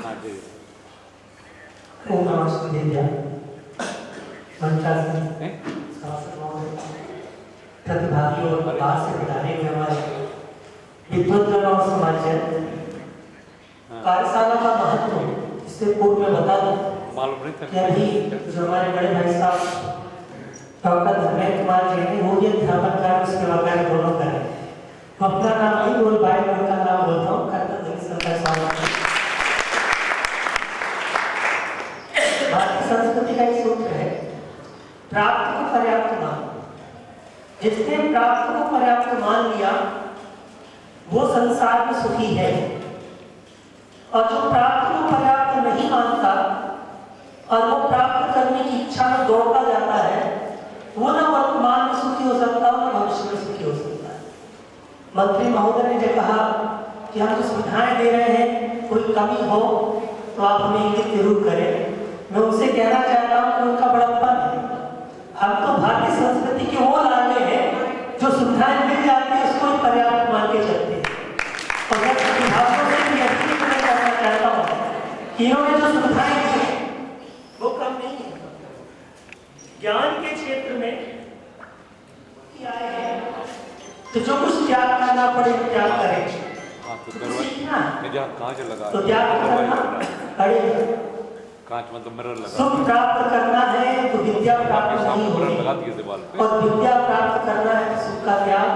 ओम नमः शिवाय। मंत्रासन शासक महोदय, प्रतिभागियों और बाहर से बुलाने में हमारे विद्वद्गण और समाजजन, कार्यशाला का महत्व इससे पूर्व में बता दूं कि अभी जो हमारे बड़े भाई साहब डॉक्टर धर्मेंद्र कुमार जी ने वो भी अध्यापन कार्य उसके वकालत दोनों करें। अपना नाम नहीं बोल पाए, उनका नाम बोलता हूँ। भारतीय संस्कृति का एक सूत्र है, प्राप्त को पर्याप्त मान। जिसने प्राप्त को पर्याप्त मान लिया वो संसार में सुखी है, और जो प्राप्त को पर्याप्त नहीं मानता और वो प्राप्त करने की इच्छा में दौड़ता जाता है, वो न वर्तमान में सुखी हो सकता है, न भविष्य में सुखी हो सकता है। मंत्री महोदय ने जो कहा कि हम जो सुविधाएं दे रहे हैं, कोई कमी हो तो आप हमें इंगित जरूर करें। मैं उनसे कहना चाहता हूं कि उनका बड़प्पन है। हम तो भारतीय संस्कृति के वो लाडले हैं जो सुविधाएं मिल जाती है उसको पर्याप्त मान के चलते हैं। और मैं प्रतिभागियों से भी यही कहना चाहता हूँ कि इन्होंने जो सुविधाएं दी वो कम नहीं है। ज्ञान के क्षेत्र में आए हैं तो जो कुछ त्याग करना पड़े त्याग करें। सीखना तो त्याग करना पड़ेगा। सुख प्राप्त करना है तो विद्या प्राप्त नहीं होगी, और विद्या प्राप्त करना है तो सुख का त्याग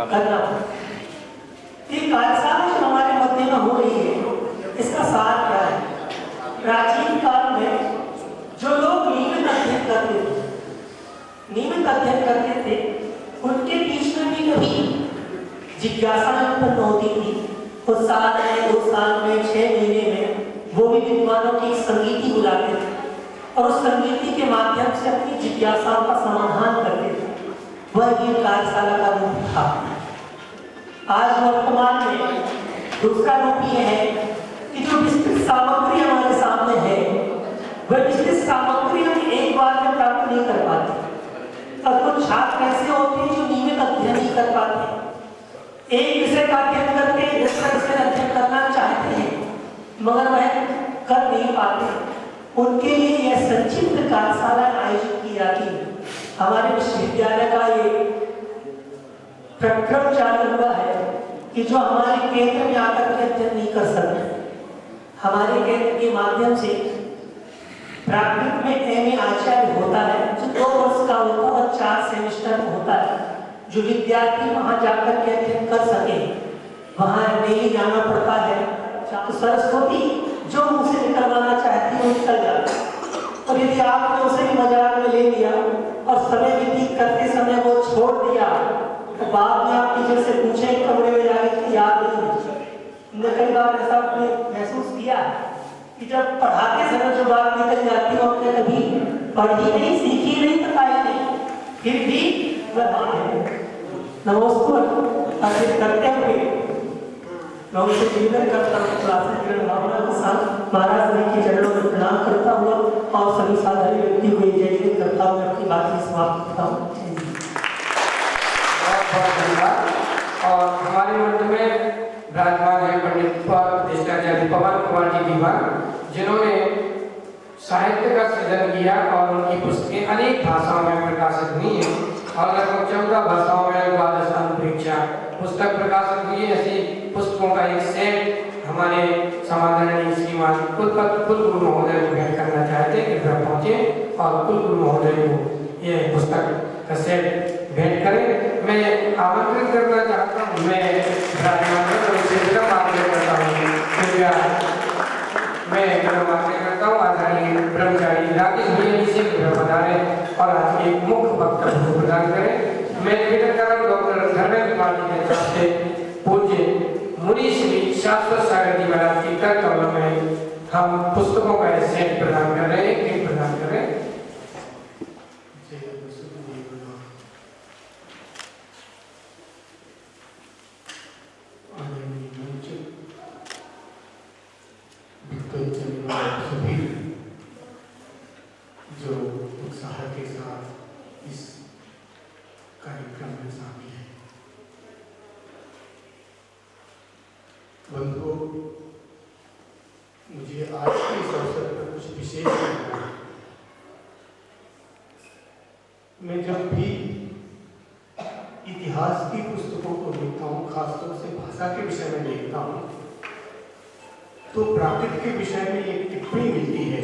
करना। ये कार्यशाला जो हमारे मध्य में हो रही है, इसका सार क्या है? प्राचीन काल में जो लोग नियमित अध्ययन करते थे उनके बीच में भी कभी जिज्ञासाएं उत्पन्न होती थी। उस साल में, 2 साल में, 6 महीने में वो भी विद्वानों की संगीति बुलाते थे और उस संगीति के माध्यम से अपनी जिज्ञासाओं का समाधान करते थे। वह ये कार्यशाला का रूप था। आज वर्तमान में दूसरा रूप ये है कि जो विस्तृत सामग्री हमारे सामने है, वह विस्तृत सामग्री हम एक बार में प्राप्त नहीं कर पाते। और कुछ छात्र ऐसे होते हैं जो नियमित अध्ययन नहीं कर पाते, एक विषय का अध्ययन करके दूसरा विषय अध्ययन करना चाहते हैं मगर वह कर नहीं पाते। उनके लिए यह संक्षिप्त कार्यशाला आयोजित की जाती है। हमारे विश्वविद्यालय का ये प्रक्रम चालू हुआ है कि जो हमारे केंद्र में आकर के अध्ययन नहीं कर सकते, हमारे केंद्र के माध्यम से प्राकृत में एमए आचार्य होता है जो 2 वर्ष का होता है और 4 सेमेस्टर होता है। जो विद्यार्थी वहां जाकर के अध्ययन कर सके, वहां नहीं जाना पड़ता है। तो सरस्वती जो मुझसे निकलवाना चाहती है वो निकल जाती है। और यदि आपने उसे भी मजाक में ले लिया और समय व्यतीत करते समय वो छोड़ दिया तो बाद में आप टीचर से पूछे कमरे में जाके कि याद नहीं। हमने कई बार ऐसा आपने महसूस किया कि जब पढ़ाते समय जो बात निकल जाती है आपने कभी पढ़ी नहीं, सीखी नहीं, बताई नहीं, फिर भी नमस्कार अर्पित करते हुए मैं उनसे निवेदन करता हूँ क्लासेस के भावना के साथ महाराज जी के चरणों में प्रणाम करता हुआ और सभी साधारण व्यक्ति को जय जय करता हुआ अपनी बात समाप्त करता हूँ। बहुत धन्यवाद। और हमारे मंच में विराजमान है पंडित प्रतिष्ठाचार्य पवन कुमार जी दीवान, जिन्होंने साहित्य का सृजन किया और उनकी पुस्तकें अनेक भाषाओं में प्रकाशित हुई हैं और लगभग 14 भाषाओं में 12 अंतरिक्षा पुस्तक प्रकाशित हुई है। ऐसी पुस्तकों का एक सेट हमारे समाधान श्रीमान कुलगुरु महोदय को भेंट करना चाहते हैं। कृपया पहुंचे और कुलगुरु महोदय को ये पुस्तक का सेट भेंट करें। मैं आमंत्रित करना चाहता हूँ, मैं आदरणीय ब्रह्मचारी राकेश भैया जी से पधारे और आज के मुख्य वक्तव्य को प्रदान करें। मैं निवेदन कर रहा हूँ डॉक्टर धर्मेंद्र कुमार जी के तरफ से पूज्य मुनि श्री शाश्वत सागर जी महाराज की कर कमलों में हम पुस्तकों का सेट प्रदान कर रहे हैं, किट प्रदान कर रहे हैं। जो उत्साह के साथ इस कार्यक्रम में शामिल है, बंधुओं, मुझे आज के इस अवसर पर कुछ विशेष करना है। मैं जब भी इतिहास की पुस्तकों को देखता हूँ, खासतौर से भाषा के विषय में देखता हूँ, तो प्राकृत के विषय में एक टिप्पणी मिलती है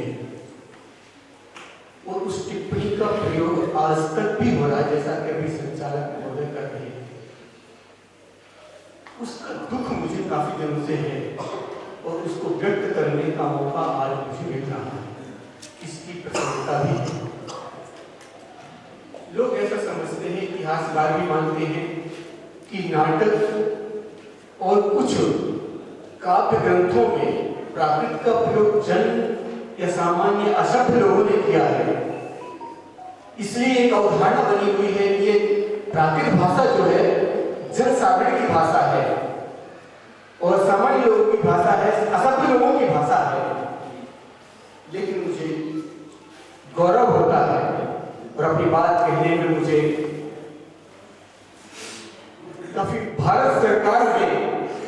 और उस टिप्पणी का प्रयोग आज तक भी हो रहा है, जैसा कि अभी संचालक महोदय कर रहे हैं। उसका दुख मुझे काफी दिनों से है और उसको व्यक्त करने का मौका आज मुझे मिल रहा है। इसकी प्रसन्नता भी है। लोग ऐसा समझते हैं, इतिहासकार भी मानते हैं कि नाटक और कुछ काव्य ग्रंथों में प्राकृत का प्रयोग जन या सामान्य असभ्य लोगों ने किया है। इसलिए एक अवधारणा बनी हुई है कि ये प्राकृत भाषा जो है जन साधारण की भाषा है और सामान्य लोगों की भाषा है, असभ्य लोगों की भाषा है। लेकिन मुझे गौरव होता है और अपनी बात कहने में मुझे काफी भारत सरकार ने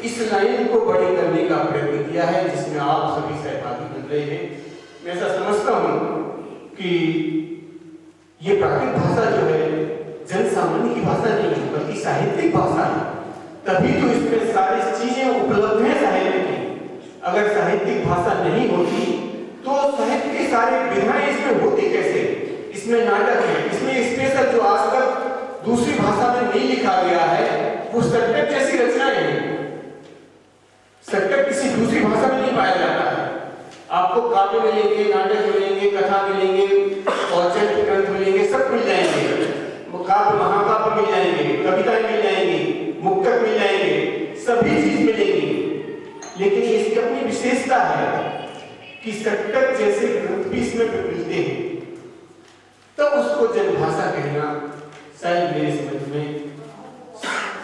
इस लाइन को बड़ी करने का प्रयत्न किया है, जिसमें आप सभी सहभागी बन रहे हैं। मैं ऐसा समझता हूं कि ये प्राकृत भाषा जो है जन सामान्य की भाषा नहीं है, बल्कि साहित्यिक भाषा है। तभी तो इसमें सारी चीजें उपलब्ध हैं साहित्य की। अगर साहित्यिक भाषा नहीं होती तो साहित्य के सारे विधाएं इसमें होती कैसे? इसमें नाटक है, इसमें स्पेशल जो आज तक दूसरी भाषा में नहीं लिखा गया है वो सट्टक जैसी रचनाएं हैं। सट्टक किसी दूसरी भाषा में नहीं पाया जाता है। आपको काव्य मिलेंगे, नाटक मिलेंगे, कथा मिलेंगे, औचित्य ग्रंथ मिलेंगे, सब मिल जाएंगे। काव्य महाकाव्य मिल जाएंगे, कविताएं मिल जाएंगी, मुक्तक मिल जाएंगे, सभी चीज मिलेंगी। लेकिन इसकी अपनी विशेषता है कि सट्टक जैसे ग्रंथ भी इसमें मिलते हैं। तब उसको जनभाषा कहना शायद मेरे समझ में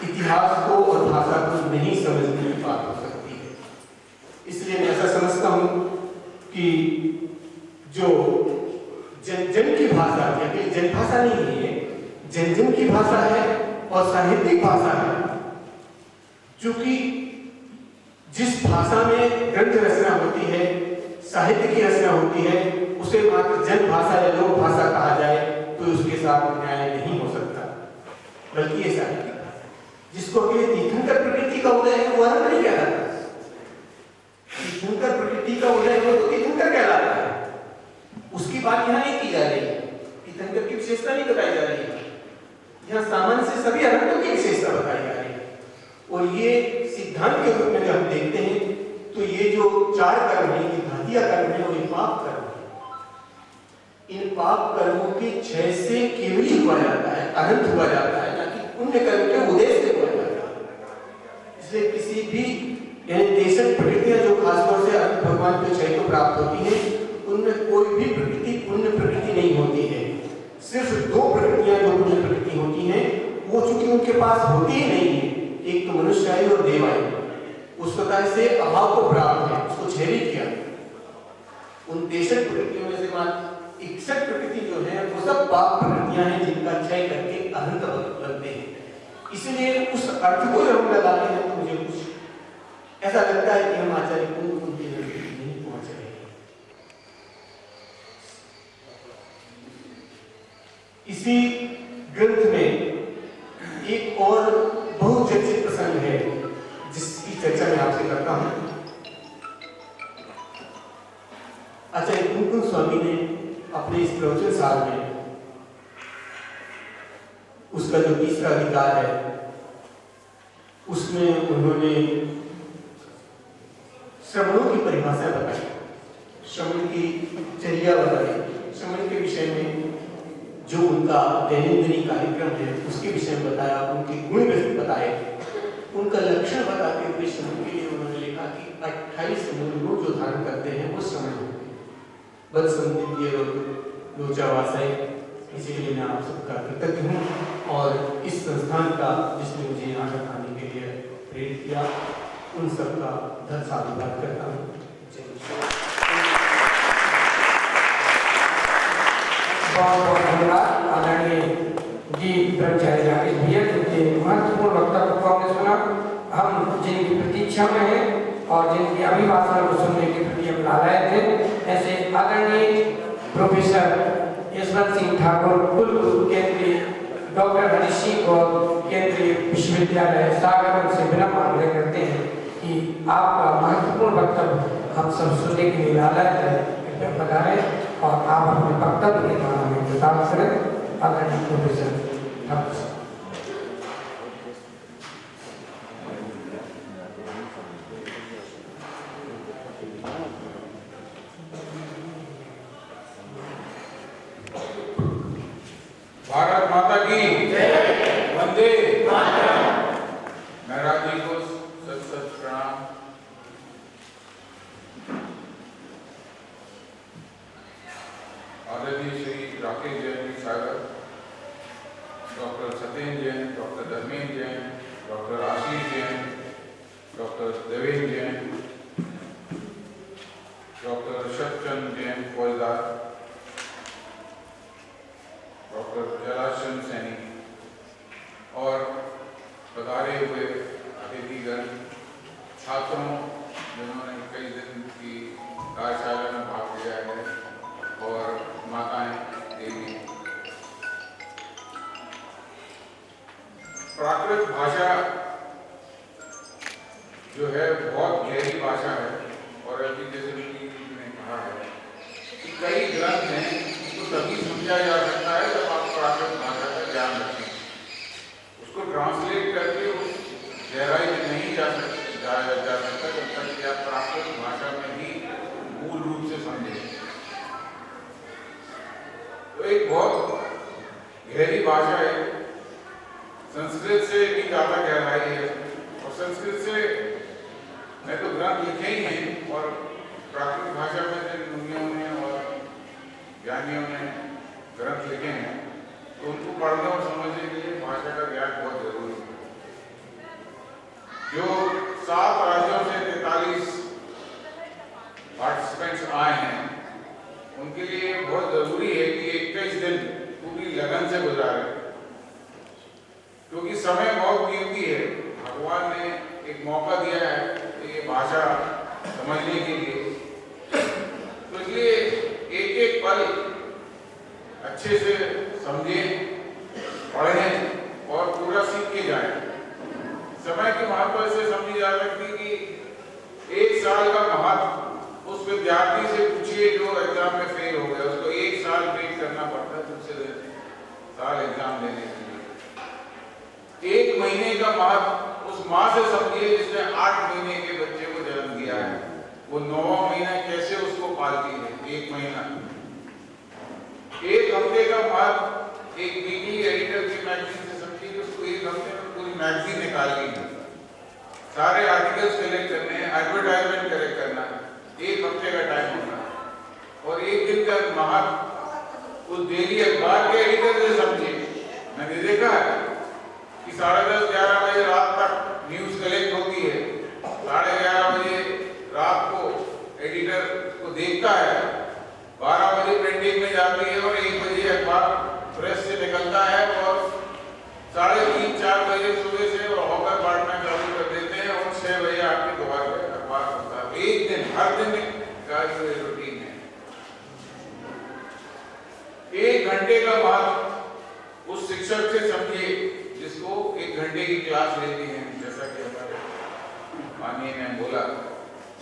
इतिहास को और भाषा को नहीं समझने की बात हो सकती है। इसलिए मैं ऐसा समझता हूं कि जो जन की भाषा है, जनभाषा नहीं है, जन की भाषा है और साहित्यिक भाषा है। चूंकि जिस भाषा में ग्रंथ रचना होती है, साहित्य की रचना होती है, उसे मात्र जन भाषा या लोक भाषा कहा जाए तो उसके साथ न्याय नहीं हो सकता, बल्कि ये साहित्यिक जिसको अकेले तीर्थंकर प्रकृति का उदय है वो अर्थ नहीं कहलाता। तीर्थंकर प्रकृति का उदय है तो तीर्थंकर कहलाता है। उसकी बात यहाँ नहीं की जा रही है, तीर्थंकर की विशेषता नहीं बताई जा रही है। यहाँ सामान्य से सभी अरण्यों की विशेषता बताई जा रही है। और ये सिद्धांत के रूप में जब हम देखते हैं तो ये जो चार कर्म है, ये घातिया कर्म है और ये पाप कर्म है। इन पाप कर्मों के क्षय से केवल हुआ जाता है, अनंत हुआ जाता है, ना कि पुण्य कर्म के उदय से हुआ जाता है। इसलिए किसी भी देशक प्रकृतियां जो खासतौर से अनंत भगवान के क्षय को प्राप्त होती है, उनमें कोई भी प्रकृति पुण्य प्रकृति नहीं होती है। सिर्फ दो प्रकृतियां जो पुण्य प्रकृति होती हैं वो चूंकि उनके पास होती ही नहीं है, एक तो मनुष्य आयु और देव आयु, उस प्रकार से अभाव को प्राप्त है, उसको क्षय किया। उन देशक प्रकृतियों में से मात्र 61 प्रकृति जो है वो सब पाप प्रकृतियां हैं जिनका क्षय करके अनंत बनते हैं। इसलिए उस अर्थ को जब हम लगाते हैं तो मुझे कुछ ऐसा लगता है कि हम आचार्य कुंद की नहीं पहुंच रहे हैं। इसी ग्रंथ में एक और बहुचर्चित प्रसंग है जिसकी चर्चा मैं आपसे करता हूं। आचार्य कुंद स्वामी ने अपने इस प्रवचन साल में उसका जो तीसरा अधिकार है उसमें उन्होंने श्रवणों की परिभाषा बताई, श्रवण की चर्या बताई, श्रवण के विषय में जो उनका दैनंदिन कार्यक्रम है उसके विषय में बताया, उनके गुण बताए, उनका लक्षण बताते हुए श्रवण के लिए उन्होंने लिखा कि 28 मूल गुण जो धारण करते हैं वो श्रवण होते हैं। इसीलिए मैं आप सबका कृतज्ञ हूँ और इस संस्थान का जिसने मुझे यहाँ तक आने के लिए प्रेरित किया उन सबका धन्यवाद करता हूँ। बहुत बहुत धन्यवाद आदरणीय जी ब्रह्मचारी राकेश भैया, जिनके महत्वपूर्ण वक्तव्य को हमने सुना। हम जिनकी प्रतीक्षा में हैं और जिनके अभिभाषण को सुनने के प्रति हम यशवंत सिंह ठाकुर कुलगुरु केंद्रीय डॉक्टर हरीश सिंह और केंद्रीय विश्वविद्यालय सागर से विनम्र आग्रह करते हैं कि आपका महत्वपूर्ण वक्तव्य हम सब सुनने के लिए लालच है, कृपया पधारें और आप अपने वक्तव्य के द्वारा हमें प्रदान करें। आदरणीय प्रोफेसर ठाकुर। भारत माता की जय। वंदे मातरम। महाराज जी को सत सत प्रणाम। आदरणीय Shri Rakesh Jain ji Sagar, doctor Satyendra Jain, doctor Dharmendra Jain, doctor Ashish Jain, doctor Devendra Jain, doctor Shatchand Jain Faujdar, doctor जलाशन Saini और पधारे हुए अतिथिगण, छात्रों जिन्होंने कई दिन की कार्यशाला में भाग लिया है, और माताएं देवी। प्राकृत भाषा जो है बहुत गहरी भाषा है, और अभी जैसे ने कहा है कि कई ग्रंथ हैं तो तभी समझा जा सकता है जब आप प्राकृत भाषा का ज्ञान रखें। उसको ट्रांसलेट करके उस गहराई में नहीं जाया जा सकता जब तक कि आप प्राकृत भाषा में ही मूल रूप से समझें। तो एक बहुत गहरी भाषा है, संस्कृत से भी ज्यादा गहराई है, और संस्कृत से मैं तो ग्रंथ लिखे ही हैं, और प्राकृत भाषा में जिन मुनियों ने और ज्ञानियों ने ग्रंथ लिखे हैं तो उनको पढ़ने और समझने के लिए भाषा का ज्ञान बहुत जरूरी है। जो 7 राज्यों से 43 पार्टिसिपेंट्स आए हैं, उनके लिए बहुत जरूरी है कि 21 दिन पूरी लगन से गुजारें, क्योंकि समय बहुत कीमती है। भगवान ने एक मौका दिया है ये भाषा समझने के लिए, तो इसलिए एक एक पल अच्छे से समझें, पढ़ें और पूरा सीख के जाएं। समय के महत्व से समझी जा सकती कि 1 साल का महत्व उस विद्यार्थी से पूछिए जो एग्जाम में फेल हो गया, उसको 1 साल वेट करना पड़ता है दूसरे साल एग्जाम देने के लिए। 1 महीने का महत्व उस माँ से समझिए जिसने 8 महीने के बच्चे को जन्म दिया है, वो 9वां महीना कैसे उसको पालती है। 1 महीना, 1 हफ्ते का महत्व एक वीकली एडिटर की मैगजीन से समझिए, उसको 1 हफ्ते में पूरी मैगजीन निकालनी है, सारे आर्टिकल्स कलेक्ट करने हैं, एडवर्टाइजमेंट कलेक्ट करना है, 1 हफ्ते का टाइम होता है। और 1 दिन का महत्व उस डेली अखबार के एडिटर से समझिए। मैंने देखा है कि 10:30-11 बजे रात तक न्यूज कलेक्ट होती है, 11:30 बजे रात को एडिटर को देखता है, 12 बजे प्रिंटिंग में जाती है और 1 बजे अखबार प्रेस से निकलता है, और 3:30-4 बजे सुबह से हॉकर बांटना चालू कर देते हैं, और 6 बजे आपके द्वार पर अखबार होता है। 1 दिन, हर दिन का जो रूटीन है। 1 घंटे का महत्व उस शिक्षक से समझिए जिसको 1 घंटे की क्लास लेती है, जैसा कि हमारे माननीय ने बोला,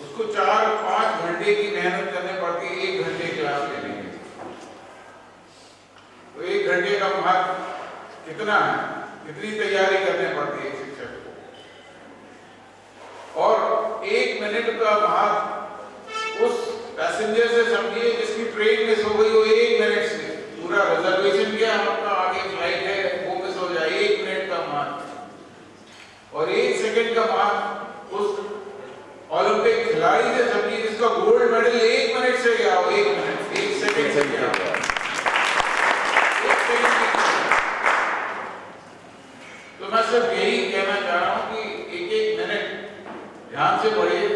उसको 4-5 घंटे की मेहनत करनी पड़ती है 1 घंटे क्लास लेने के। तो 1 घंटे का महत्व कितना है, कितनी तैयारी करनी पड़ती है शिक्षक को। और 1 मिनट का महत्व उस पैसेंजर से समझिए जिसकी ट्रेन मिस हो गई हो 1 मिनट से, पूरा रिजर्वेशन किया, आपका आगे फ्लाइट है, वो मिस हो जाए, 1 मिनट का महत्व। और 1 सेकंड का महत्व उस ओलंपिक खिलाड़ी से समझिए जिसका गोल्ड मेडल 1 मिनट से गया हो, 1 मिनट, 1 सेकंड से गया। तो मैं सिर्फ यही कहना चाह रहा हूं कि 1-1 मिनट ध्यान से पढ़िए,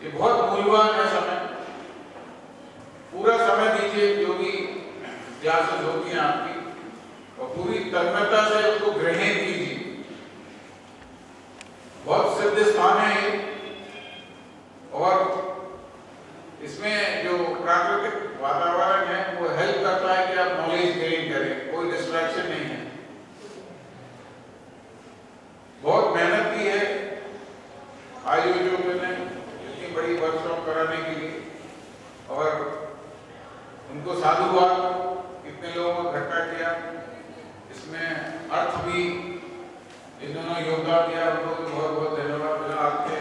ये बहुत मूल्यवान है समय, पूरा समय दीजिए जो भी क्लासेस होती हैं आपकी, और पूरी तन्मयता से उसको ग्रहण कीजिए। बहुत सिद्ध स्थान है ये, और इसमें जो प्राकृतिक वातावरण है वो हेल्प करता है कि आप कराने के लिए, और उनको साधुवाद, कितने लोगों को इकट्ठा किया, इसमें अर्थ भी जिन्होंने योगदान दिया उनको भी बहुत बहुत धन्यवाद। बिना आपके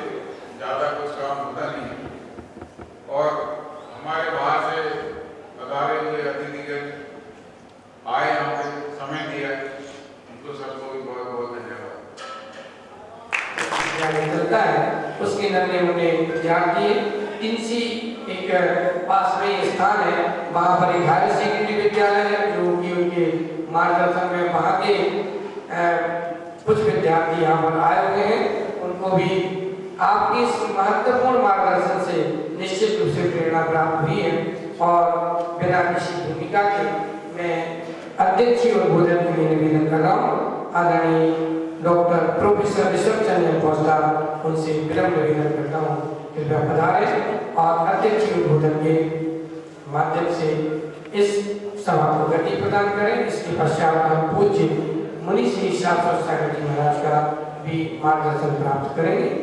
ज़्यादा कुछ काम होता नहीं है। और हमारे बाहर से पधारे हुए अतिथिगण आए, यहाँ पे समय दिया, उनको सबको भी बहुत बहुत धन्यवाद। चलता है उसके नन्हे मुन्ने इंतजार किए। तिनसी एक पास में ये स्थान है, वहाँ पर एक हायर सेकेंडरी विद्यालय है जो कि उनके मार्गदर्शन में वहाँ के कुछ विद्यार्थी यहाँ पर आए हुए हैं। उनको भी आपके इस महत्वपूर्ण मार्गदर्शन से निश्चित रूप से प्रेरणा प्राप्त हुई है, और बिना किसी भूमिका के मैं अध्यक्ष और भोजन के लिए निवेदन कर रहा हूँ। आदरणीय डॉक्टर प्रोफेसर ऋषभ चंद्र फौजदार, उनसे विनम्र निवेदन करता हूँ कृपया पधारें और अध्यक्ष और भोजन के माध्यम से इस सभा को गति प्रदान करें। इसके पश्चात हम पूज्य मुनि श्री शाश्वत सागर जी महाराज का भी मार्गदर्शन प्राप्त करेंगे।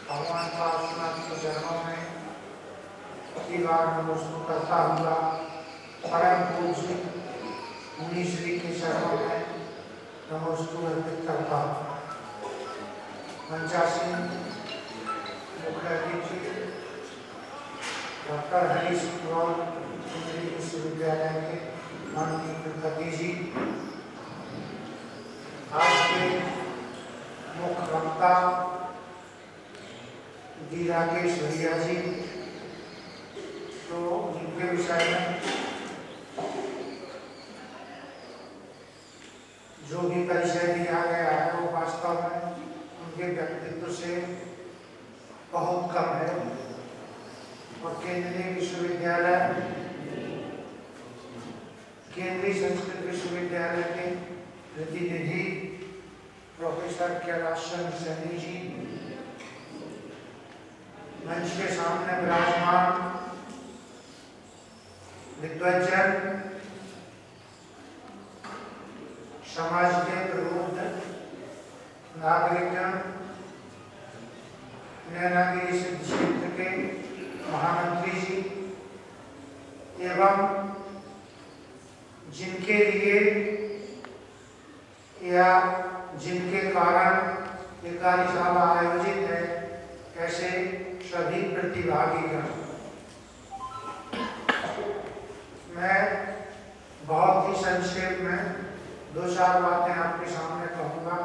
भगवान का के चरणों में नमस्कार करता हुआ परम पूज्य मुनि श्री के चरणों में नमस्कार अर्पित करता हूँ। मंचासीन मुख्य अतिथि डॉक्टर हरीश गौर केंद्रीय विश्वविद्यालय के माननीय कुलपति जी, आज के मुख्य वक्ता डी राकेश भैया जी, तो जिनके विषय में जो भी परिचय दिया गया है वो वास्तव में उनके व्यक्तित्व से बहुत कम है, और केंद्रीय विश्वविद्यालय, केंद्रीय संस्कृत विश्वविद्यालय के प्रतिनिधि प्रोफेसर कैलाश चंद्र सैनी जी, मंच के सामने विराजमान विद्वज्जन, समाज के प्रबुद्ध नागरिकगण, नैनागिरी सिद्ध क्षेत्र के महामंत्री जी, एवं जिनके लिए या जिनके कारण ये कार्यशाला आयोजित है, ऐसे सभी प्रतिभागीगण, मैं बहुत ही संक्षेप में 2-4 बातें आपके सामने कहूँगा।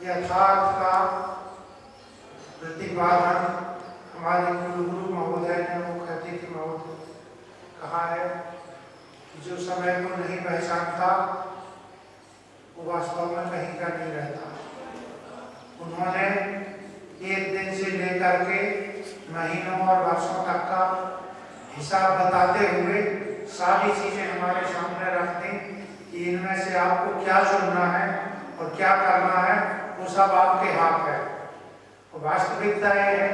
यथार्थ का प्रतिपादन हमारे कुलगुरु महोदय ने, मुख्य अतिथि महोदय कहा है कि जो समय को नहीं पहचानता वो वास्तव में कहीं का नहीं रहता। उन्होंने एक दिन से लेकर के महीनों और वर्षों तक का हिसाब बताते हुए सारी चीजें हमारे सामने रख दी कि इनमें से आपको क्या चुनना है और क्या करना है, वो सब आपके हाथ है। वास्तविकता यह है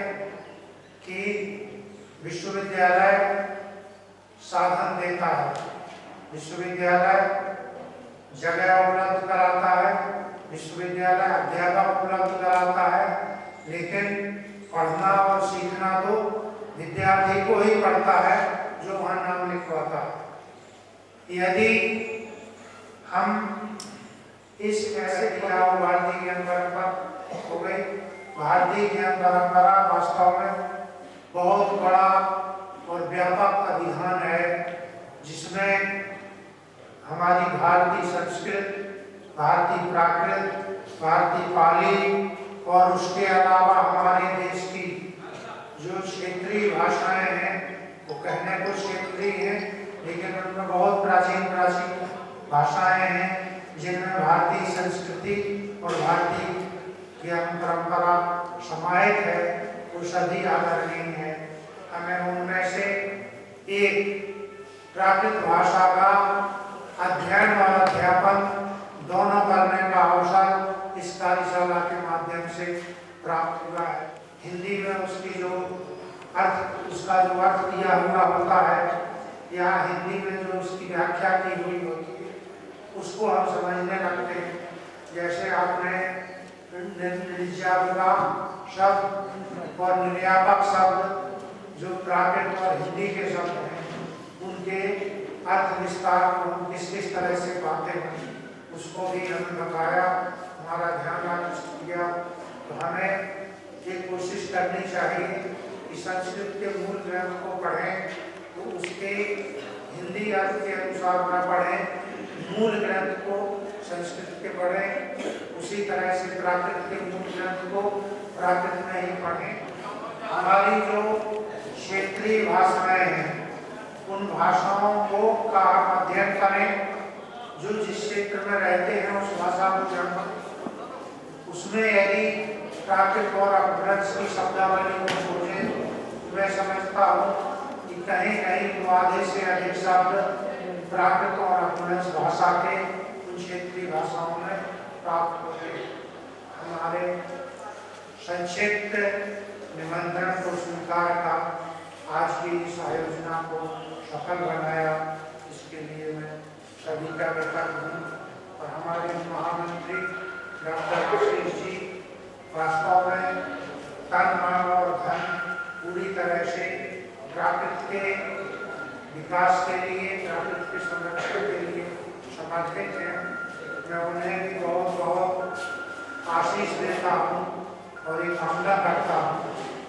कि विश्वविद्यालय साधन देता है, विश्वविद्यालय जगह उपलब्ध कराता है, विश्वविद्यालय अध्यापक उपलब्ध कराता है, लेकिन पढ़ना और सीखना तो विद्यार्थी को ही पड़ता है जो वहाँ नाम लिखवाता है। यदि हम इस ऐसे किया भारतीय ज्ञान परंपरा हो गई, भारतीय ज्ञान परंपरा वास्तव में बहुत बड़ा और व्यापक अभियान है, जिसमें हमारी भारतीय संस्कृत, भारतीय प्राकृत, भारतीय पाली और उसके अलावा हमारे देश की जो क्षेत्रीय भाषाएं हैं, वो कहने को क्षेत्रीय हैं, लेकिन उनमें बहुत प्राचीन भाषाएं हैं, जिनमें भारतीय संस्कृति और भारतीय ज्ञान परंपरा समाहित है, वो सभी आदरणीय है। हमें उनमें से एक प्राकृत भाषा का अध्ययन और अध्यापन दोनों करने का अवसर इस कार्यशाला के माध्यम से प्राप्त हुआ है। हिंदी में उसका जो अर्थ दिया हुआ होता है या हिंदी में जो उसकी व्याख्या की हुई होती है उसको हम समझने लगते हैं। जैसे आपने निर्यापका शब्द और निर्यापक शब्द जो प्राकृत और हिंदी के शब्द हैं उनके अर्थ विस्तार को हम किस किस तरह से पाते हैं उसको भी हमें बताया, हमारा ध्यान आकर्षित किया। तो हमें ये कोशिश करनी चाहिए कि संस्कृत के मूल ग्रंथ को पढ़ें तो उसके हिंदी अर्थ के अनुसार न पढ़ें, मूल ग्रंथ को संस्कृत के पढ़ें, उसी तरह से प्राकृत के मूल ग्रंथ को प्राकृत में ही पढ़ें। हमारी जो क्षेत्रीय भाषाएं हैं उन भाषाओं को का अध्ययन करें, जो जिस क्षेत्र में रहते हैं उस भाषा को जानें। उसमें यदि प्राकृत और अपभ्रंश की शब्दावली को खोजें मैं समझता हूँ कि कहीं कहीं तो आधे से अधिक शब्द प्राकृत और अपभ्रंश भाषा के उन क्षेत्रीय भाषाओं में प्राप्त होते हैं। हमारे संक्षिप्त निमंत्रण को स्वीकार का आज की इस आयोजना को सफल बनाया, इसके लिए मैं सभी का कृतज्ञ हूँ। और हमारे महामंत्री डॉक्टर आशीष जी वास्तव में तन मन और धन पूरी तरह से प्राकृत के विकास के लिए, प्राकृत के संरक्षण के लिए समर्पित हैं। मैं उन्हें भी बहुत बहुत आशीष देता हूँ और एक कामना करता हूँ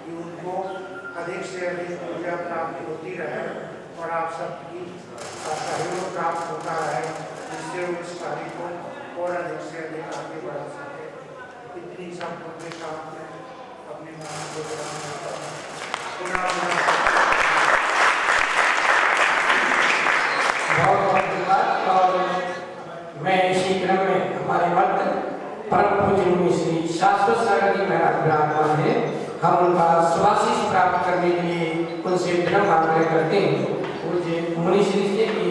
कि उनको अधिक से अधिक ऊर्जा प्राप्ति होती रहे और आप सबकी सहयोग प्राप्त होता रहे, जिससे वो इस कार्य को और अधिक से अधिक आगे बढ़ा सके। इतनी सब के साथ में अपनी मान को बहुत धन्यवाद। और मैं इसी क्रम में हमारे मध्य परम पूज्य मुनि श्री शाश्वत सागर जी महाराज विराजमान है, हम उनका स्वाशीष प्राप्त करने के लिए उनसे विनम्र आग्रह करते हैं पूज्य मुनि श्री से कि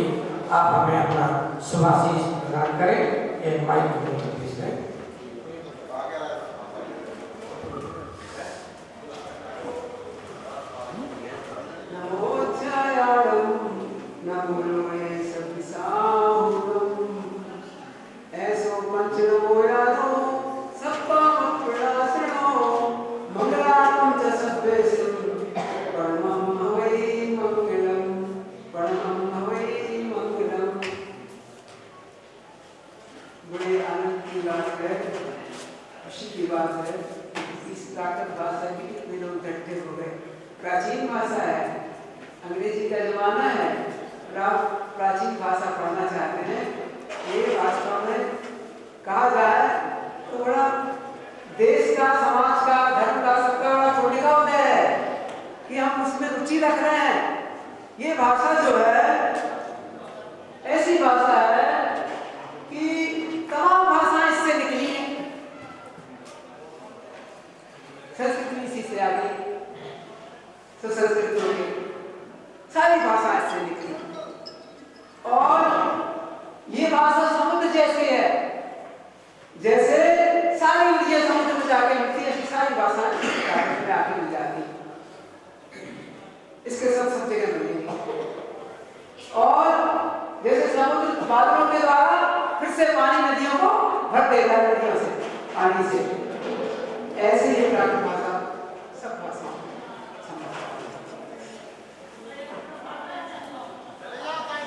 आप हमें अपना स्वाशीष प्रदान करें। ये माइक प्लीज है। प्राचीन भाषा है, अंग्रेजी का जमाना है और आप प्राचीन भाषा पढ़ना चाहते हैं। ये वास्तव में कहा जाए तो बड़ा देश का, समाज का, धर्म का, सबका बड़ा छोटे का उदय है कि हम उसमें रुचि रख रहे हैं। ये भाषा जो है ऐसी भाषा है कि तमाम भाषाएं इससे निकली हैं। संस्कृत इसी से आ गई, तो संस्कृत हो गई, सारी भाषाएं इससे निकली। और ये भाषा समुद्र जैसी है, जैसे सारी नदियां समुद्र में जाके मिलती है, ऐसी सारी भाषाएं में आके मिल जाती है। इसके सब जगह मिलेंगी। और जैसे समुद्र बादलों के द्वारा फिर से पानी नदियों को भर देता है, नदियों से, पानी से, ऐसे ही प्राकृत भाषा सब भाषा।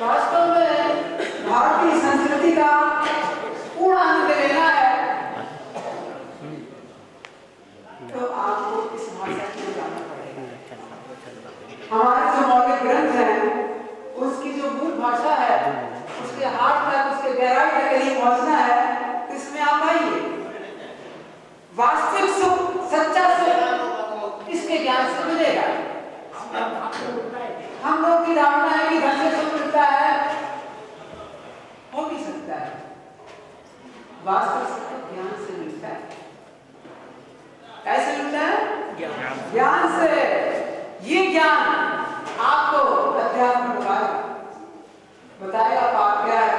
वास्तव में भारतीय संस्कृति का पूर्ण आनंद लेना है तो आपको इस भाषा को जानना पड़ेगा। हमारे जो मौलिक ग्रंथ हैं उसकी जो मूल भाषा है उसके हाथ तक, उसके गहराई तक यदि पहुंचना है तो इसमें आप आइए। वास्तविक सुख, सच्चा सुख इसके ज्ञान से मिलेगा। हम लोग की धारणा है कि धन से सुख मिलता है, हो भी सकता है, वास्तविक सुख ज्ञान से मिलता है। कैसे मिलता है? ज्ञान से। ये ज्ञान आपको अध्यात्म बताएगा, पाप क्या है,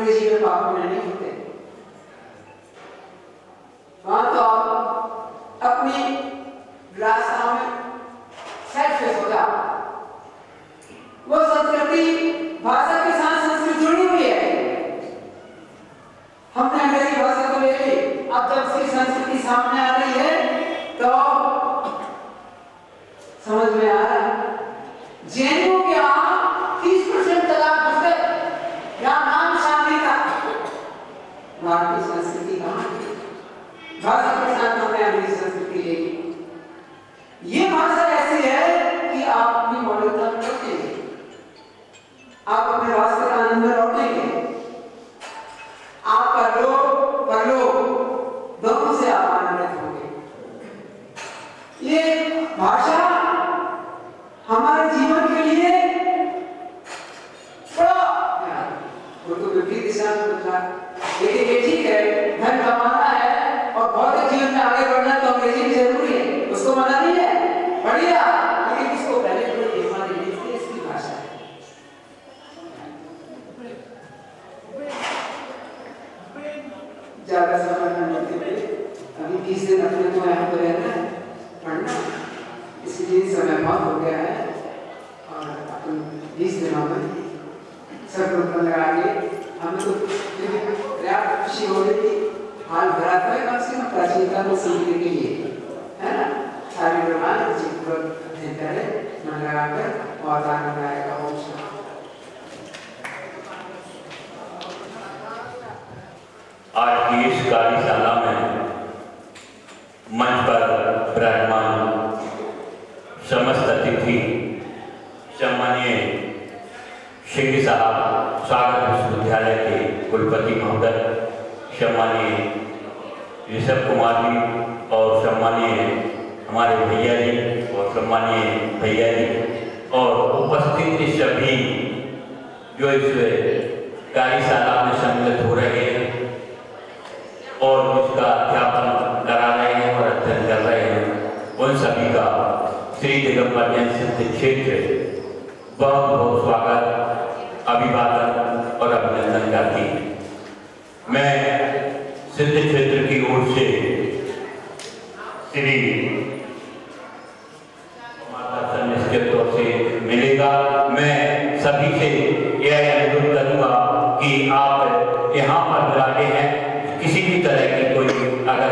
अंग्रेजी में पाप पुण्य नहीं होते। वहां तो आप अपनी विलासता में सेल्फलेस हो जाओ। वो संस्कृति भाषा के साथ संस्कृति जुड़ी हुई है। हमने अंग्रेजी भाषा को ले ली, अब जब उसकी संस्कृति सामने आ रही है तो समझ में आ रहा है। जैनों के यहाँ 30% तलाक घुस गए, क्या नाम शादी था। भारतीय संस्कृति कहाँ थी? भाषा के साथ हमने अंग्रेजी संस्कृति ले ली। ये भाषा ऐसी है कि आप अपनी मौलिकता में लौटेंगे, आप अपने वास्तविक आनंद में लौटेंगे, आपका लोक परलोक दोनों से आप आनंदित होंगे। ये भाषा हमारे जीवन के लिए बड़ा वो तो विपरीत दिशा में बदला। लेकिन ये ठीक है, धन कमाना है और भौतिक जीवन में आगे बढ़ना तो अंग्रेजी भी जरूरी है, उसको मना नहीं है, बढ़िया। लेकिन इसको पहले थोड़ी हमारी लिखते इसकी भाषा है। ज्यादा समय न लेते हुए अभी 20 दिन अपने को यहाँ पर रहना है, पढ़ना, इसलिए समय बहुत हो गया है और अपन 20 दिनों में सब लोग लगा के हमें तो पर्याप्त खुशी हो रही थी। हाल भरा था कम से कम प्राचीनता को सीखने के लिए, है ना। सारे लोग अध्ययन करें मन लगाकर और आनंद आएगा। आज की इस कार्यशाला में मंच पर विराजमान समस्त अतिथि, सम्मानीय सिंह साहब स्वागत विश्वविद्यालय के कुलपति महोदय, सम्मानीय ऋषभ कुमार जी और सम्मानीय हमारे भैया जी और सम्मानीय भैया जी और उपस्थित सभी जो इस कार्यशाला में सम्मिलित हो रहे हैं और उसका अध्यापन करा रहे हैं और अध्ययन कर रहे हैं, उन सभी का श्री दिगंबर जैन सिद्ध क्षेत्र बहुत बहुत स्वागत, अभिवादन और अभिनंदन करती है। मैं सिद्ध क्षेत्र की ओर से श्री मार्गदर्शन निश्चित तौर से मिलेगा। मैं सभी से यह अनुरोध करूंगा कि आप यहाँ पर बुलाते हैं, किसी भी तरह की कोई अगर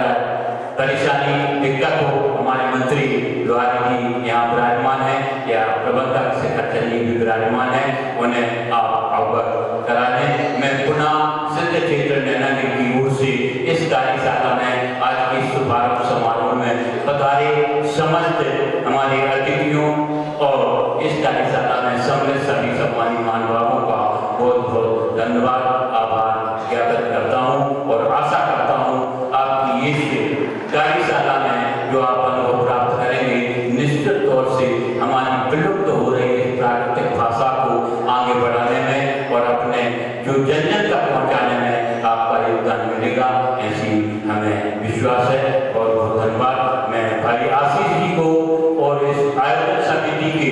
परेशानी दिक्कत हो, हमारे मंत्री लोहारी जी यहाँ विराजमान है या प्रबंधक शेखर जी भी विराजमान है, उन्हें आप अवगत करा दें। मैं पुनः सिद्ध क्षेत्र नैनादेवी की ओर से इस कार्यशाला में आज के शुभारंभ समारोह में पधारे समस्त हमारे अतिथियों और इस कार्यशाला में सम्मिलित सभी सम्मानित महानुभावों का बहुत बहुत धन्यवाद, आभार ज्ञापित करता हूँ और आशा करता हूँ आपकी इस कार्यशाला में जो आप अनुभव प्राप्त करेंगे, निश्चित तौर से हमारी विलुप्त हो रही प्राकृतिक भाषा को आगे बढ़ाने में और अपने जो जन जन तक पहुँचाने में आपका योगदान मिलेगा, ऐसी हमें विश्वास है। बहुत बहुत धन्यवाद। मैं भाई आशीष जी को और इस आयोजक समिति के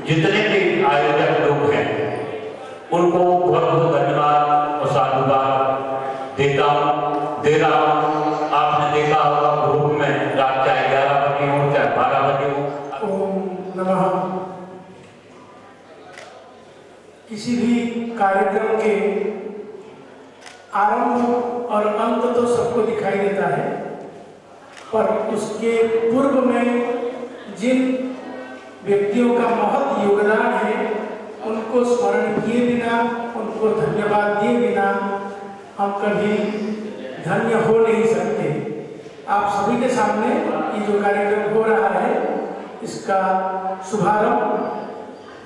जितने भी आयोजक लोग हैं उनको बहुत बहुत धन्यवाद और साधुवाद दे रहा हूँ। आपने देखा होगा ग्रुप में रात चाहे 11 बजे हो चाहे 12 बजे हो। ओम नमः। किसी भी कार्यक्रम के आरंभ और अंत तो सबको दिखाई देता है, पर उसके पूर्व में जिन व्यक्तियों का महत् योगदान है उनको स्मरण किए बिना, उनको धन्यवाद दिए बिना हम कभी धन्य हो नहीं सकते। आप सभी के सामने ये जो कार्यक्रम हो रहा है, इसका शुभारंभ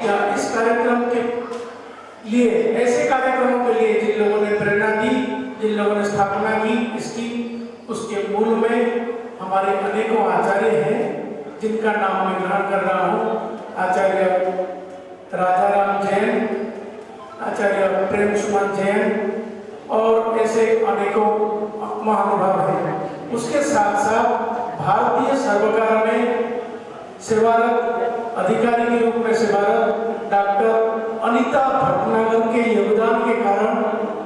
या इस कार्यक्रम के लिए, ऐसे कार्यक्रमों के लिए जिन लोगों ने प्रेरणा दी, जिन लोगों ने स्थापना की इसकी, उसके मूल में हमारे अनेकों आचार्य हैं जिनका नाम मैं ग्रहण कर रहा हूँ। आचार्य राजाराम जैन, आचार्य प्रेम सुमन जैन और ऐसे अनेकों महानुभाव हैं। उसके साथ साथ भारतीय सर्वकार में सेवारत अधिकारी के रूप में सेवारत डॉक्टर अनीता भटनागर के योगदान के कारण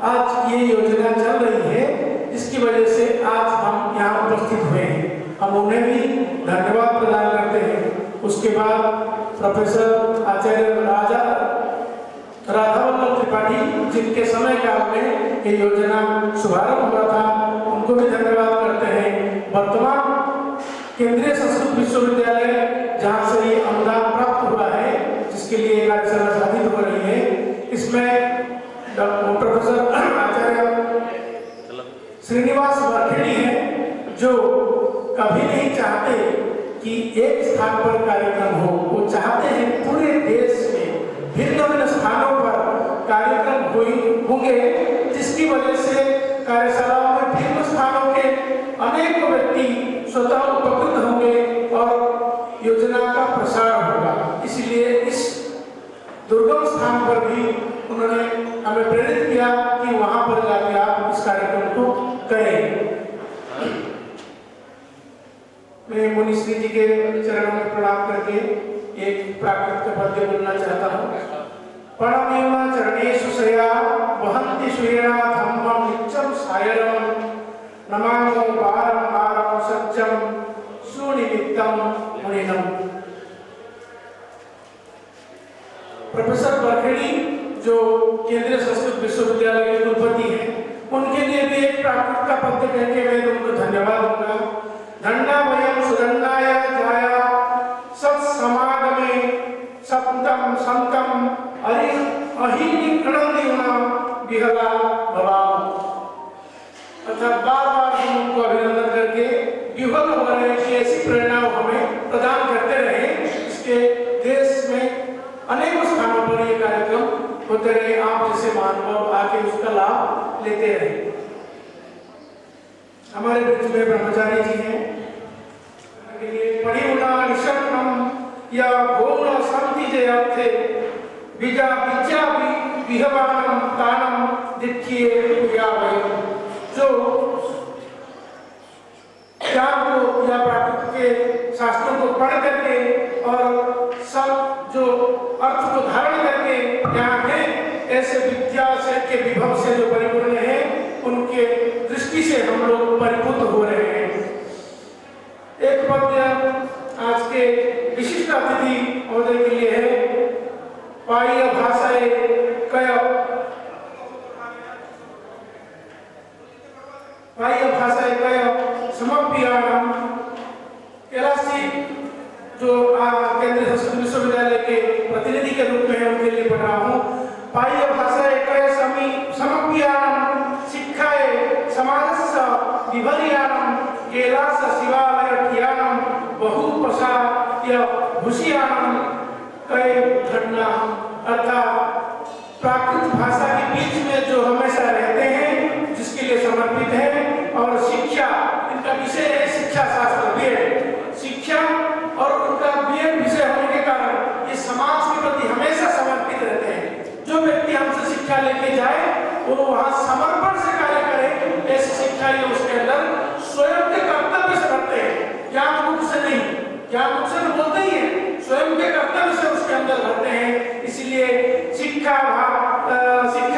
आज ये योजना चल रही है, जिसकी वजह से आज हम यहाँ उपस्थित हुए हैं। हम उन्हें भी धन्यवाद प्रदान करते हैं। उसके बाद प्रोफेसर आचार्य राधावल्लभ त्रिपाठी, जिनके समय काल में ये योजना शुभारंभ हुआ था, उनको भी धन्यवाद करते हैं। वर्तमान केंद्रीय संस्कृत विश्वविद्यालय जहाँ से ये अनुदान प्राप्त हुआ है, जिसके लिए कार्यशाला साधित हो रही है, इसमें प्रोफेसर आचार्य श्रीनिवास वर्खेड़ी हैं, जो कभी नहीं चाहते कि एक स्थान पर कार्यक्रम हो। वो चाहते हैं पूरे देश में भिन्न भिन्न स्थानों पर कार्यक्रम होंगे, जिसकी वजह से कार्यशालाओं में भिन्न स्थानों के अनेक व्यक्ति स्वतः उपकृत होंगे और योजना का प्रसार होगा। इसलिए इस दुर्गम स्थान पर भी उन्होंने हमें प्रेरित किया कि वहां पर जाकर आप इस कार्यक्रम को करें। मैं मुनिश्री जी के चरणों में प्रणाम करके एक प्राकृत का पद्य बोलना चाहता हूँ। परमेव चरणेषु शया वहन्ति श्वेना धम्मं नित्यं सायरं नमामो बारंबारं सत्यं सुनिमित्तं मुनिनं। प्रोफेसर वर्खेड़ी, जो केंद्रीय संस्कृत विश्वविद्यालय के कुलपति हैं, उनके लिए भी एक प्राकृत का पद्य कह के मैं उनको धन्यवाद दूंगा। दंडा वयम सुदंडाय जाया सत्समागमे सप्तम संतम अहिनिकरणीना विहला भवाम। अर्थात बार बार हम उनको अभिनंदन करके विहल हो रहे हैं कि ऐसी प्रेरणा हमें प्रदान करते रहे। इसके देश में अनेक स्थानों पर ये कार्यक्रम होते रहे, आप जैसे महानुभाव आके उसका लाभ लेते रहे। हमारे बीच में ब्रह्मचारी जी हैं, पढ़िउना निशक्नम या भोगना शांति जे अर्थे विजा विद्या विहवानम तानम दिखिए पुयावयम। जो ज्ञान को या प्राकृत के शास्त्रों को पढ़ करके और सब जो अर्थ को धारण करके यहाँ है, ऐसे विद्या से के विभव से जो परिपूर्ण है, उनके दृष्टि से हम लोग परिपूर्ण हो रहे हैं। एक पद्य आज के विशिष्ट अतिथि महोदय के लिए है। पाई भाषाए कय समर्पयामि। कैलाश जी, जो केंद्रीय संस्कृत विश्वविद्यालय के प्रतिनिधि के रूप में उनके लिए पढ़ रहा हूँ। पाई भाषाए कय समर्पयामि शिक्षाए समाजस्य विभर्याणं कैलास शिवालयज्ञानं बहुपसा भूषियाणं कय घटना। अर्थात प्राकृत भाषा के बीच में जो हमेशा रहते हैं, जिसके लिए समर्पित है, और शिक्षा, इनका विषय है शिक्षा शास्त्र बीएड। शिक्षा और उनका बीएड विषय होने के कारण ये समाज के प्रति हमेशा समर्पित रहते हैं। जो व्यक्ति हमसे शिक्षा लेके जाए वो वहाँ समर्पण से कार्य करे, ऐसी शिक्षा ये उसके अंदर स्वयं के कर्तव्य से भरते हैं, ज्ञान मुख से नहीं। ज्ञान मुख से बोलते ही है, स्वयं के कर्तव्य से उसके अंदर भरते हैं। इसलिए शिक्षा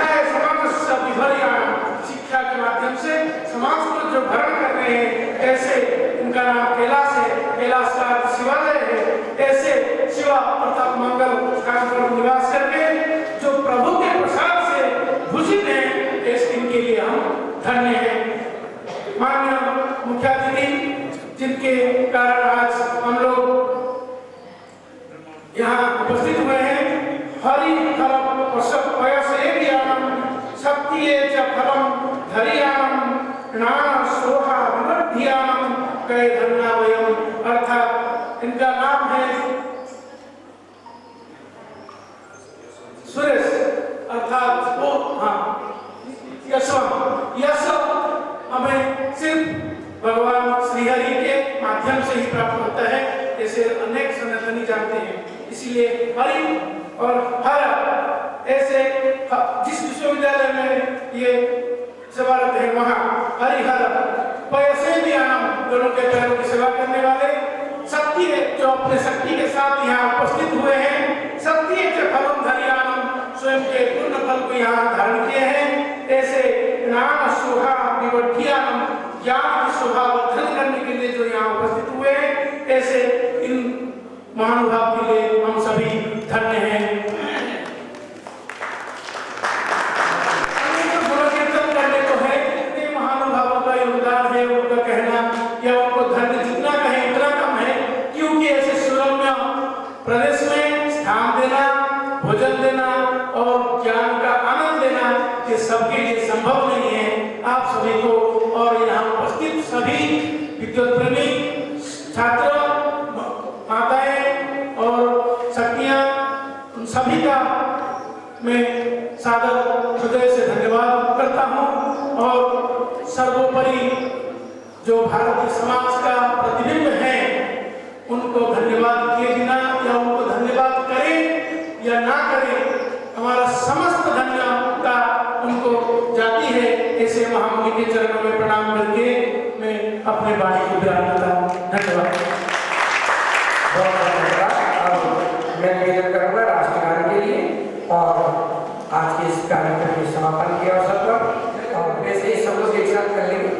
है समाज से विभर्याण, शिक्षा के माध्यम से समाज को जो भरण कर रहे हैं, ऐसे इनका नाम कैलाश है, कैलाश का शिवालय है। ऐसे शिवा अर्थात मंगल स्थान पर निवास करके जो प्रभु के प्रसाद से भूषित हैं, ऐसे इनके लिए हम धन्य हैं। माननीय मुख्य अतिथि, जिनके कारण आज हम लोग यहाँ उपस्थित हुए हैं, हरि फलम शक्तिये च फलम धरियाणं ज्ञान सोहा विवर्धियाणं कय धन्यावयम। अर्थात इनका नाम है सुरेश, अर्थात वो यश हमें सिर्फ भगवान श्रीहरि के माध्यम से ही प्राप्त होता है, ऐसे अनेक सनातनी जानते हैं। इसलिए हरि और हर, ऐसे जिस विश्वविद्यालय में ये सेवारत है वहाँ हरिहर पैसे भी आनंद, दोनों के पैरों की सेवा करने वाले शक्ति है, जो अपने शक्ति के साथ यहाँ उपस्थित हुए हैं। शक्ति है जो फलम धरियाणम, स्वयं के पूर्ण फल को यहाँ धारण किए हैं। ऐसे ज्ञान की शोभा वर्धन करने के लिए जो यहाँ उपस्थित हुए हैं, ऐसे इन महानुभाव के लिए हम सभी धन्य हैं। गुणकीर्तन करने को है, कितने महानुभावों का योगदान है, उनका कहना या उनको धन्य जितना कहें इतना कम है, क्योंकि ऐसे सुरम्य प्रदेश में स्थान देना, भोजन देना और ज्ञान का आनंद देना ये सबके लिए संभव नहीं है। आप सभी को और यहाँ उपस्थित सभी विद्युत प्रेमी छात्र, माताएं और शक्तियां, उन सभी का मैं सादर हृदय से धन्यवाद करता हूँ। और सर्वोपरि जो भारतीय समाज का प्रतिबिंब है, उनको धन्यवाद किए बिना या उनको धन्यवाद करें या ना करें, हमारा समस्त धन्यवाद उनको जाती है। ऐसे महामुनि के चरणों में प्रणाम करके मैं अपने वाणी को विराम देता हूँ। धन्यवाद। बहुत धन्यवाद। और मैं निवेदन करूँगा राष्ट्रगान के लिए और आज के इस कार्यक्रम के समापन के अवसर पर, और वैसे ही सब लोग एक साथ कर लेंगे।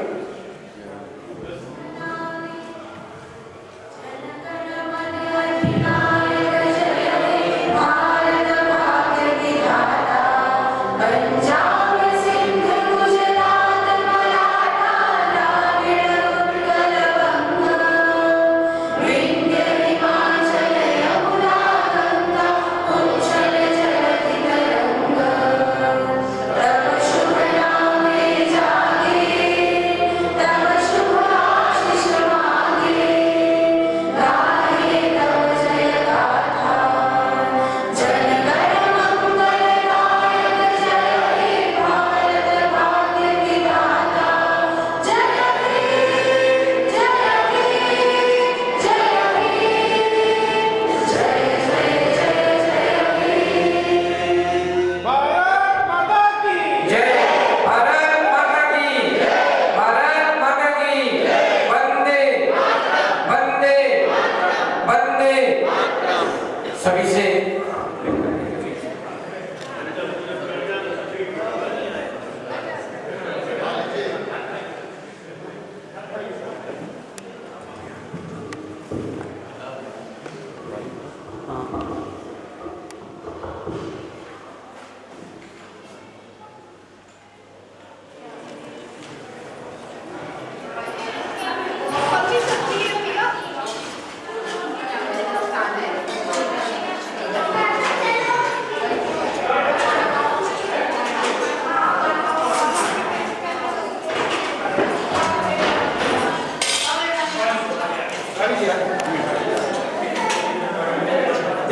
सभी से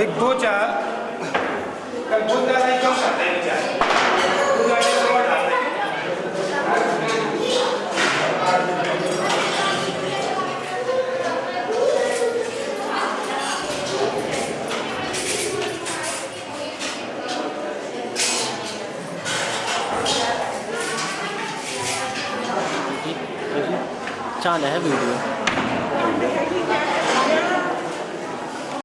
एक दो चार कल बहुत ज्यादा ही कम करते हैं चार चाल है वीडियो।